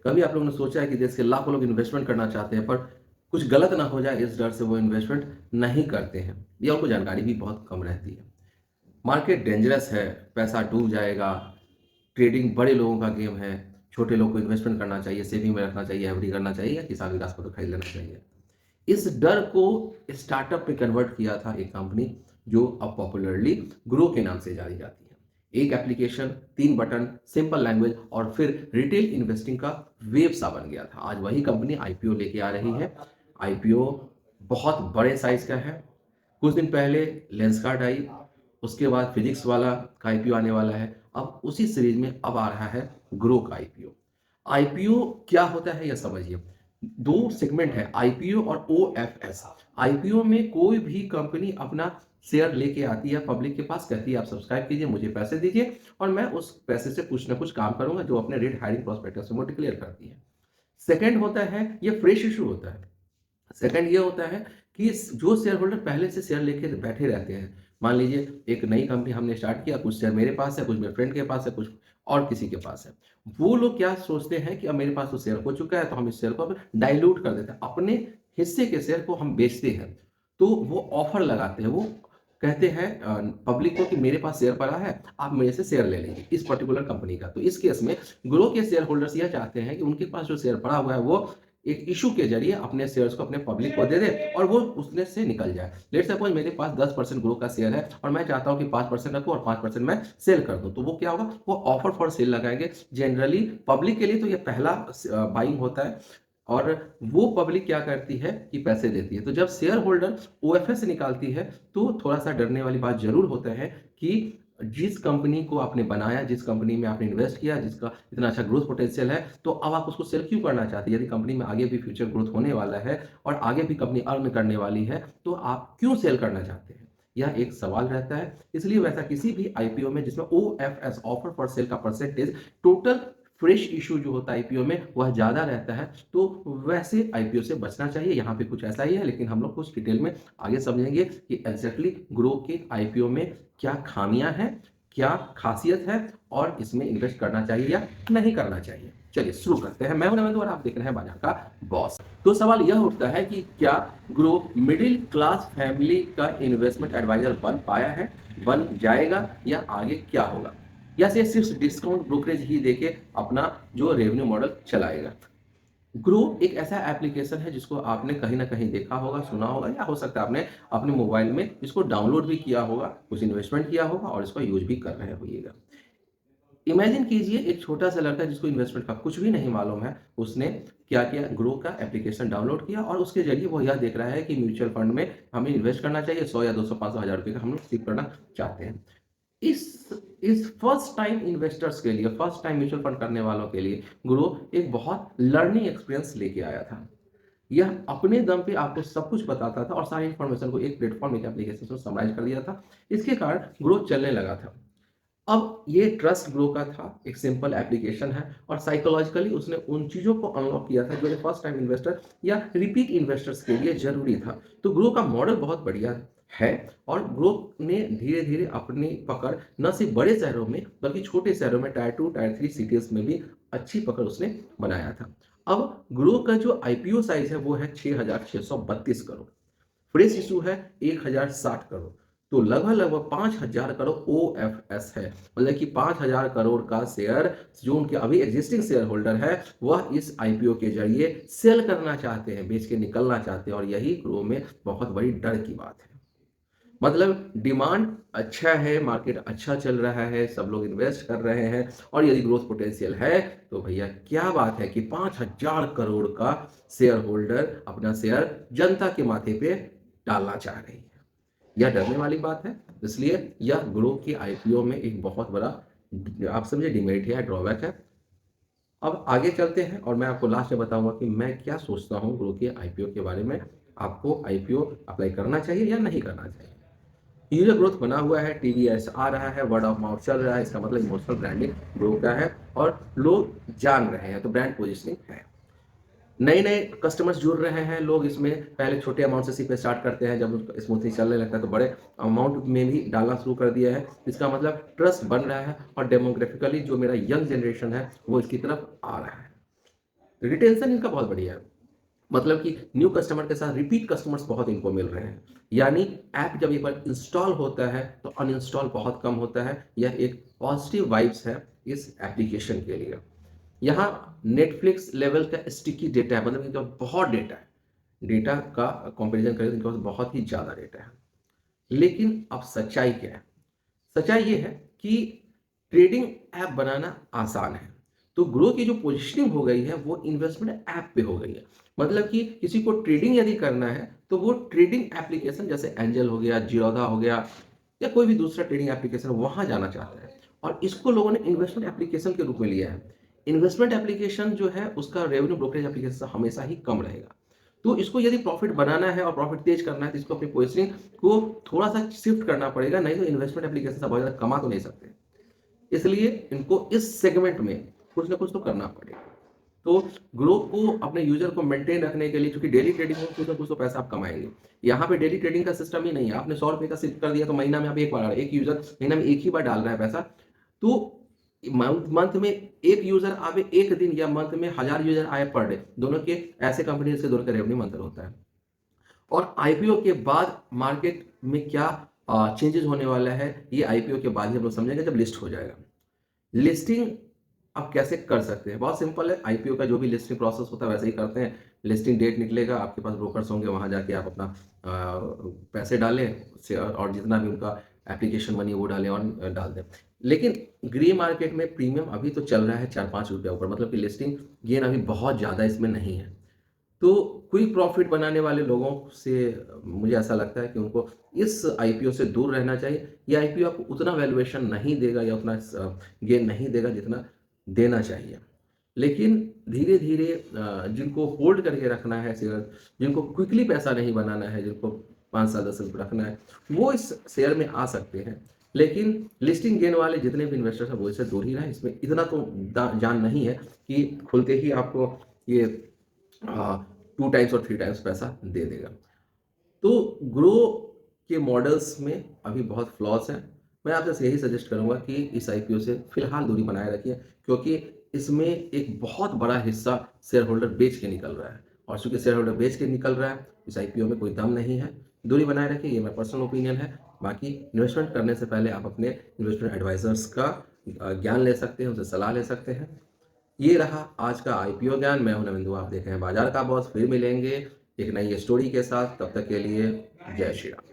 कभी आप लोगों ने सोचा है कि देश के लाखों लोग इन्वेस्टमेंट करना चाहते हैं, पर कुछ गलत ना हो जाए इस डर से वो इन्वेस्टमेंट नहीं करते हैं, या उनको जानकारी भी बहुत कम रहती है। मार्केट डेंजरस है, पैसा डूब जाएगा, ट्रेडिंग बड़े लोगों का गेम है, छोटे लोग को इन्वेस्टमेंट करना चाहिए, सेविंग में रखना चाहिए, एफडी करना चाहिए या किसान विकास पत्र खरीद लेना चाहिए। इस डर को स्टार्टअप में कन्वर्ट किया था एक कंपनी जो अब पॉपुलरली ग्रो के नाम से जानी जाती है। एक एप्लीकेशन, 3 बटन, सिंपल लैंग्वेज और फिर रिटेल इन्वेस्टिंग का वेब सा बन गया था। आज वही कंपनी आईपीओ लेके आ रही है। आईपीओ बहुत बड़े साइज का है। कुछ दिन पहले लेंसकार्ट आई, उसके बाद फिजिक्स वाला का आईपीओ आने वाला है। अब उसी सीरीज में अब आ रहा है ग्रो का आईपीओ। आईपीओ क्या होता है यह समझिए। दो सेगमेंट है, आईपीओ और ओएफएस। आईपीओ में कोई भी कंपनी अपना शेयर लेके आती है पब्लिक के पास, कहती है आप सब्सक्राइब कीजिए, मुझे पैसे दीजिए और मैं उस पैसे से कुछ ना कुछ काम करूंगा, जो अपने रेट हायरिंग प्रोस्पेक्टस में डिक्लेयर करती है। सेकंड होता है ये फ्रेश इशू होता है। सेकंड ये होता है कि जो शेयर होल्डर पहले से शेयर लेके बैठे रहते हैं, मान लीजिए एक नई कंपनी हमने स्टार्ट किया, कुछ शेयर मेरे पास है, कुछ मेरे फ्रेंड के पास है, कुछ और किसी के पास है। वो लोग क्या सोचते हैं कि अब मेरे पास तो शेयर हो चुका है, तो हम इस शेयर को अब डाइल्यूट कर देते हैं, अपने हिस्से के शेयर को हम बेचते हैं। तो वो ऑफर लगाते हैं, वो कहते हैं पब्लिक को कि मेरे पास शेयर पड़ा है, आप मेरे से शेयर ले लेंगे इस पर्टिकुलर कंपनी का। तो इस केस में ग्रो के शेयर होल्डर्स यह चाहते हैं कि उनके पास जो शेयर पड़ा हुआ है वो एक इशू के जरिए अपने शेयर्स को अपने पब्लिक को दे दे और वो उसमें से निकल जाए। लेट्स सपोज मेरे पास 10% ग्रो का शेयर है और मैं चाहता हूं कि 5% रखूं और 5% मैं सेल कर दूं, तो वो क्या होगा, वो ऑफर फॉर सेल लगाएंगे। जनरली पब्लिक के लिए तो ये पहला बाइंग होता है और वो पब्लिक क्या करती है कि पैसे देती है। तो जब शेयर होल्डर ओएफएस निकालती है तो थोड़ा सा डरने वाली बात जरूर होता है कि जिस कंपनी को आपने बनाया, जिस कंपनी में आपने इन्वेस्ट किया, जिसका इतना अच्छा ग्रोथ पोटेंशियल है, तो अब आप उसको सेल क्यों करना चाहते हैं? यदि कंपनी में आगे भी फ्यूचर ग्रोथ होने वाला है और आगे भी कंपनी अर्न करने वाली है, तो आप क्यों सेल करना चाहते हैं? यह एक सवाल रहता है। इसलिए वैसा किसी भी आईपीओ में जिसमें ओएफएस, ऑफर फॉर सेल का परसेंटेज टोटल फ्रेश इशू जो होता है आईपीओ में वह ज्यादा रहता है, तो वैसे आईपीओ से बचना चाहिए। यहाँ पे कुछ ऐसा ही है, लेकिन हम लोग कुछ डिटेल में आगे समझेंगे कि एग्जैक्टली ग्रो के आईपीओ में क्या खामियां हैं, क्या खासियत है और इसमें इन्वेस्ट करना चाहिए या नहीं करना चाहिए। चलिए शुरू करते हैं। मैं हूं नवेंदु और आप देख रहे हैं बाजार का बॉस। तो सवाल यह उठता है कि क्या ग्रो मिडिल क्लास फैमिली का इन्वेस्टमेंट एडवाइजर बन पाया है, बन जाएगा या आगे क्या होगा, या सिर्फ डिस्काउंट ब्रोकरेज ही देके अपना जो रेवेन्यू मॉडल चलाएगा। ग्रो एक ऐसा एप्लीकेशन है जिसको आपने कहीं ना कहीं देखा होगा, सुना होगा, या हो सकता है आपने अपने मोबाइल में इसको डाउनलोड भी किया होगा, कुछ इन्वेस्टमेंट किया होगा और इसको यूज भी कर रहे होइएगा। इमेजिन कीजिए एक छोटा सा लड़का जिसको इन्वेस्टमेंट का कुछ भी नहीं मालूम है, उसने क्या किया, ग्रो का एप्लीकेशन डाउनलोड किया और उसके जरिए वो यह देख रहा है कि म्यूचुअल फंड में हमें इन्वेस्ट करना चाहिए, 100 या 200 500 हजार रुपए का हम लोग सीख करना चाहते हैं। इस इस फर्स्ट टाइम इन्वेस्टर्स के लिए, फर्स्ट टाइम म्यूचुअल फंड करने वालों के लिए ग्रो एक बहुत लर्निंग एक्सपीरियंस लेके आया था। यह अपने दम पे आपको सब कुछ बताता था और सारी इंफॉर्मेशन को एक प्लेटफॉर्म, एक एप्लीकेशन में समराइज कर दिया था। इसके कारण ग्रोथ चलने लगा था। अब ये ट्रस्ट ग्रो का था, एक सिंपल एप्लीकेशन है और साइकोलॉजिकली उसने उन चीज़ों को अनलॉक किया था जो फर्स्ट टाइम इन्वेस्टर या रिपीट इन्वेस्टर्स के लिए जरूरी था। तो ग्रो का मॉडल बहुत बढ़िया है और ग्रो ने धीरे धीरे अपनी पकड़ न सिर्फ बड़े शहरों में बल्कि छोटे शहरों में टायर 2 टायर 3 सिटीज में भी अच्छी पकड़ उसने बनाया था। अब ग्रो का जो आईपीओ साइज है वो है 6,632 करोड़। फ्रेश इशू है 1,060 करोड़। तो लगभग लगभग 5,000 करोड़ ओएफएस है, मतलब कि 5,000 करोड़ का शेयर जो उनके अभी एग्जिस्टिंग शेयर होल्डर है वह इस आईपीओ के जरिए सेल करना चाहते हैं, बेच के निकलना चाहते हैं। और यही ग्रो में बहुत बड़ी डर की बात है। मतलब डिमांड अच्छा है, मार्केट अच्छा चल रहा है, सब लोग इन्वेस्ट कर रहे हैं और यदि ग्रोथ पोटेंशियल है तो भैया क्या बात है कि 5,000 करोड़ का शेयर होल्डर अपना शेयर जनता के माथे पे डालना चाह रही है। यह डरने वाली बात है। इसलिए यह ग्रो की आईपीओ में एक बहुत बड़ा, आप समझे, डिमेरिट है, ड्रॉबैक है। अब आगे चलते हैं और मैं आपको लास्ट में बताऊंगा कि मैं क्या सोचता हूं ग्रो के आईपीओ के बारे में। आपको आईपीओ अप्लाई करना चाहिए या नहीं करना चाहिए। यूजर ग्रोथ बना हुआ है, टीवीएस आ रहा है, वर्ड ऑफ माउथ चल रहा है, इसका मतलब इमोशनल ब्रांडिंग ग्रो का है और लोग जान रहे हैं, तो ब्रांड पोजिशनिंग है। नए नए कस्टमर्स जुड़ रहे हैं, लोग इसमें पहले छोटे अमाउंट से सीखना स्टार्ट करते हैं, जब स्मूथली चलने लगता है तो बड़े अमाउंट में भी डालना शुरू कर दिया है। इसका मतलब ट्रस्ट बन रहा है और डेमोग्राफिकली जो मेरा यंग जनरेशन है वो इसकी तरफ आ रहा है। रिटेंशन इनका बहुत बढ़िया है। मतलब कि न्यू कस्टमर के साथ रिपीट कस्टमर्स बहुत इनको मिल रहे हैं। यानी ऐप जब एक बार इंस्टॉल होता है तो अनइंस्टॉल बहुत कम होता है। यह एक पॉजिटिव वाइब्स है इस एप्लीकेशन के लिए। यहाँ नेटफ्लिक्स लेवल का स्टिकी डेटा है, मतलब इनके पास बहुत डेटा है। डेटा का कंपैरिजन करें तो इनके पास बहुत ही ज़्यादा डेटा है। लेकिन अब सच्चाई क्या है? सच्चाई ये है कि ट्रेडिंग ऐप बनाना आसान है। तो ग्रो की जो पोजीशनिंग हो गई है वो इन्वेस्टमेंट ऐप पे हो गई है। मतलब कि किसी को ट्रेडिंग यदि करना है तो वो ट्रेडिंग एप्लीकेशन जैसे एंजल हो गया, जीरोधा हो गया या कोई भी दूसरा ट्रेडिंग एप्लीकेशन वहाँ जाना चाहता है। और इसको लोगों ने इन्वेस्टमेंट एप्लीकेशन के रूप में लिया है। इन्वेस्टमेंट एप्लीकेशन जो है उसका रेवेन्यू ब्रोकरेज एप्लीकेशन से हमेशा ही कम रहेगा। तो इसको यदि प्रॉफिट बनाना है और प्रॉफिट तेज करना है तो इसको अपनी पोजीशनिंग को थोड़ा-सा शिफ्ट करना पड़ेगा, नहीं तो इन्वेस्टमेंट एप्लीकेशन से बहुत ज़्यादा कमा तो नहीं सकते। इसलिए इनको इस सेगमेंट में कुछ ना कुछ तो करना पड़ेगा। तो ग्रो को अपने यूज़र को मेंटेन रखने के लिए, क्योंकि डेली ट्रेडिंग में कुछ ना कुछ तो पैसा आप कमाएँगे। यहाँ पे डेली ट्रेडिंग का सिस्टम ही नहीं है। आपने ₹100 का शिफ्ट कर दिया तो महीना में आप एक बार, एक यूज़र महीना में एक ही बार डाल रहा है पैसा। तो मंथ मंथ में 1 यूज़र आवे 1 दिन या मंथ में 1000 यूज़र आए पर डे, दोनों के ऐसे कंपनी से दोनों का रेवेन्यू में अंतर होता है। और आईपीओ के बाद मार्केट में क्या चेंजेस होने वाला है, ये आईपीओ के बाद ही हम लोग समझेंगे जब लिस्ट हो जाएगा। लिस्टिंग आप कैसे कर सकते हैं? बहुत सिंपल है, आईपीओ का जो भी लिस्टिंग प्रोसेस होता है वैसे ही करते हैं। लिस्टिंग डेट निकलेगा, आपके पास ब्रोकर्स होंगे, वहाँ जाके आप अपना पैसे डालें से और जितना भी उनका एप्लीकेशन मनी वो डालें और डाल दें। लेकिन ग्रे मार्केट में प्रीमियम अभी तो चल रहा है ₹4-5 ऊपर, मतलब कि लिस्टिंग गेन अभी बहुत ज़्यादा इसमें नहीं है। तो क्विक प्रॉफिट बनाने वाले लोगों से मुझे ऐसा लगता है कि उनको इस आईपीओ से दूर रहना चाहिए। ये आईपीओ आपको उतना वैल्यूएशन नहीं देगा या उतना गेन नहीं देगा जितना देना चाहिए। लेकिन धीरे-धीरे जिनको होल्ड करके रखना है शेयर, जिनको क्विकली पैसा नहीं बनाना है, जिनको 5 साल 10 साल रखना है, वो इस शेयर में आ सकते हैं। लेकिन लिस्टिंग गेन वाले जितने भी इन्वेस्टर्स हैं वो इससे दूर ही रहें। इसमें इतना तो जान नहीं है कि खुलते ही आपको ये 2 टाइम्स और 3 टाइम्स पैसा दे देगा। तो ग्रो के मॉडल्स में अभी बहुत फ्लॉज़ हैं। मैं आपसे यही सजेस्ट करूँगा कि इस आईपीओ से फ़िलहाल दूरी बनाए रखिए, क्योंकि इसमें एक बहुत बड़ा हिस्सा शेयर होल्डर बेच के निकल रहा है और चूँकि शेयर होल्डर बेच के निकल रहा है, इस आईपीओ में कोई दम नहीं है। दूरी बनाए रखिए, ये मेरा पर्सनल ओपिनियन है। बाकी इन्वेस्टमेंट करने से पहले आप अपने इन्वेस्टमेंट एडवाइज़र्स का ज्ञान ले सकते हैं, उनसे सलाह ले सकते हैं। ये रहा आज का आईपीओ ज्ञान। मैं हूं नविंदु, आप देख रहे हैं बाजार का बॉस। फिर मिलेंगे एक नई स्टोरी के साथ। तब तक के लिए जय श्री राम।